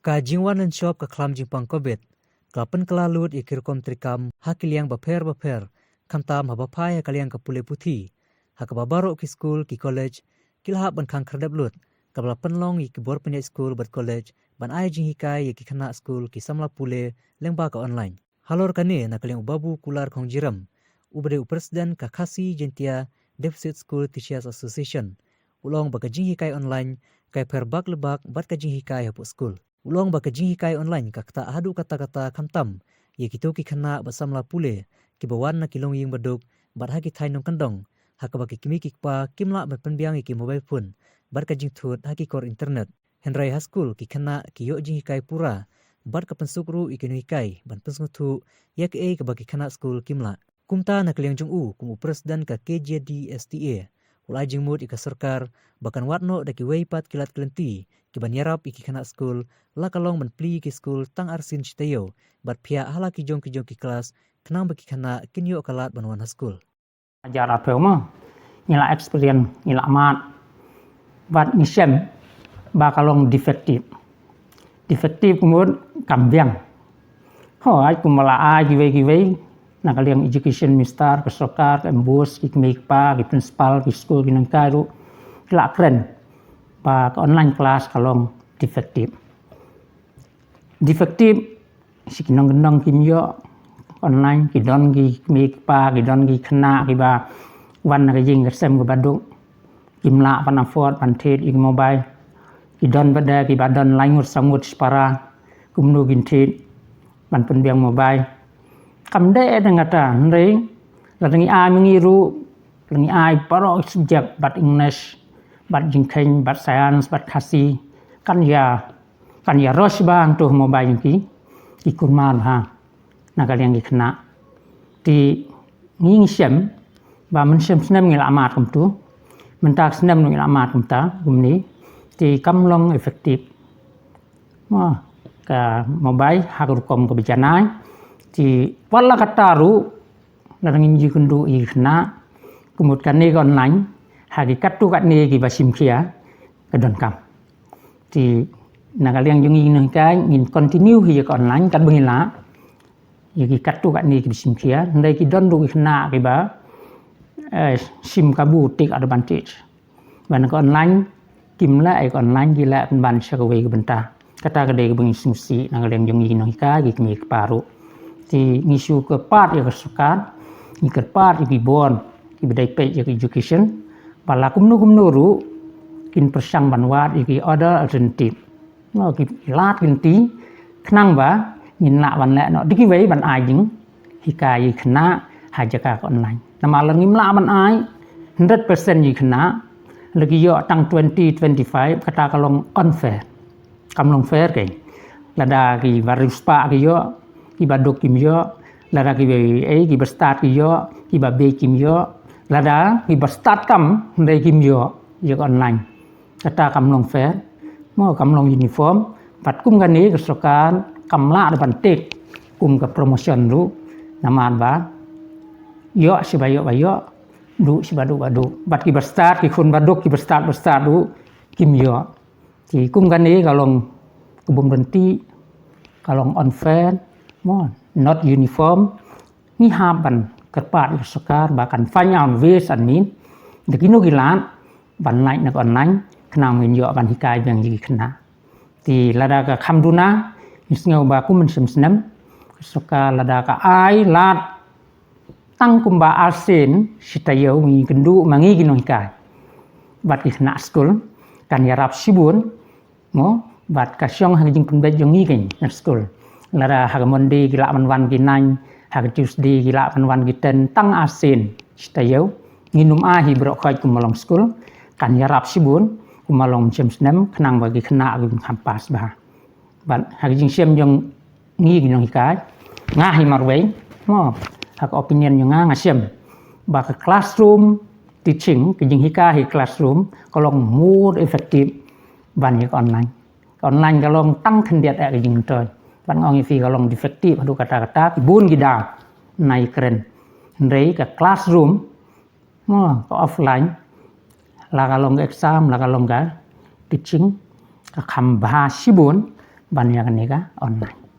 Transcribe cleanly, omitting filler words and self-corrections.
Ka jingwan nan shop ka klam jingpang kobet. Kapan kelalut ikir kom trikam hakiliang baper kamtam habapai hakaliang ka pule puthi. Hakababaro ki school ki college kilahap ban khang khardab lut. Kabla penlong iki bor punya school bat college ban ai jing hikai iki khana school ki samla pule lengba ka online. Halor kane nakaliang babu kular khong jiram. Ubade upresiden ka khasi jentia Deficit School Teachers Association. Ulong baka jing hikai online kai perbak lebak bat ka jing hikai hapu school. Ulong baka jing hikai online ka kata adu kata-kata kamtam. Ye kitu ki khana basamla pule ki bawan na kilong ying baduk bat haki thai nong kandong. Hakabaki kimi kikpa kimla bat penbiang iki mobile phone bat ka jing thut haki kor internet. Henry High School ki khana ki yo jing hikai pura bat ka pensukru ikinu hikai ban pensngutu yak e ka baki khana school kimla. Kumta na kaliang jung kumu presiden ka KJD STA. Ulai jing mut ika serkar bahkan watno daki weipat kilat kelenti ki ban yarap iki khana school lakalong ban pli ki school tang arsin chitayo bat pia hala ki jong ki kelas kenang baki khana kinyo kalat ban wan school. Ajar apa mah ngila experience ngila mat bat ngisem bakalong defektif kemudian kambiang ho ai kumala ai giwe na kaliang education minister kesokar embus ikmikpa ki principal ki school ki nangkaru kila keren ba online class kalong defektif si kinong kimyo online ki don ki mikpa ki don ki khana ki ba wan na jing sem ko baduk kimla pan afford pan thet ik mobile ki don bada ki badon langut sangut spara kumnu gin thet pan penbiang mobile kamde dengata ndring ladangi ai mengiru langi ai paro subjek bat english bat jingkeng bat science bat khasi kan ya rush bang tu mobile ki kurman ha na kaliang ki khana ti nging sem ba men sem snem ngil amat kum tu mentak snem ngil amat kum ta gumni ti kamlong efektif ma ka mobile hakur kom ko bijanai ti wala kataru na ngin ji kundu i khana kumut kan ne online hagi katu kat ne ki basim khia kadon kam ti na kaliang jungi nang kai ngin continue hi ka online kan bengila yaki katu kat ni ki sim kia ndai ki don du khna ki ba sim kabu take advantage ban ko online kimla ai ko online ki la ban shakawe ki benta kata ka de ki bengi sumsi nang leng jong ni ka ki mi paru ti ngisu ke part ya kesukaan ni ke part ki bon ki bedai pe ya education pala kumnu ru kin persang banwat ki order alternative no ki lat kin ti khnang ba nhìn lạ bạn lẽ nó đi với bạn ai những hi kai khna hajaka online nama lang ngim la bạn ai 100% yi khna lagi yo tang 2025 kata kalong unfair kamlong fair ke lada ki varuspa ki yo ki badok kim yo lada ki ki start ki yo ki ba be kim yo lada ki start kam ndai kim yo online kata kamlong fair mo kamlong uniform pat kum kan ni kesokan kamla depan tek kum ke promotion lu nama ba yo sibayo bayo du sibadu badu bat ki start ki khun baduk ki start du kim yo ti kum kan ni kalong kubum berhenti kalong unfair mo not uniform ni haban kerpat sekar bahkan find ways and mean dekino gilan ban naik nak online kena menyo ban hikai yang ji kena ti lada ka khamduna isngau ba ku men sem soka lada ka ai lat tang kumba asen sitayo ngi kendu mangi ginong hikai bat ki kena school kan yarap sibun mo bat ka syong ha jing penbet jong ngi ken na school lada ha monde gila man ki nan ha tuesday gila man ki ten tang asen sitayo nginum ahi bro khoi kum malong school kan yarap sibun kumalong sem snem khnang bagi khna gung hampas ba ban ha jing sem jong ngi ginong hikai ngahi marwe mo hak opinion yang ngasem ba ka classroom teaching ke jing hikai classroom kalong more effective ban yak online kalong tang khendiat ke jing toy ban ngong fi kalong defective adu kata-kata bun gida nai keren ndrei ka classroom mo ka offline la kalong exam la kalong ka teaching ka kham ba sibun banyak ni ka online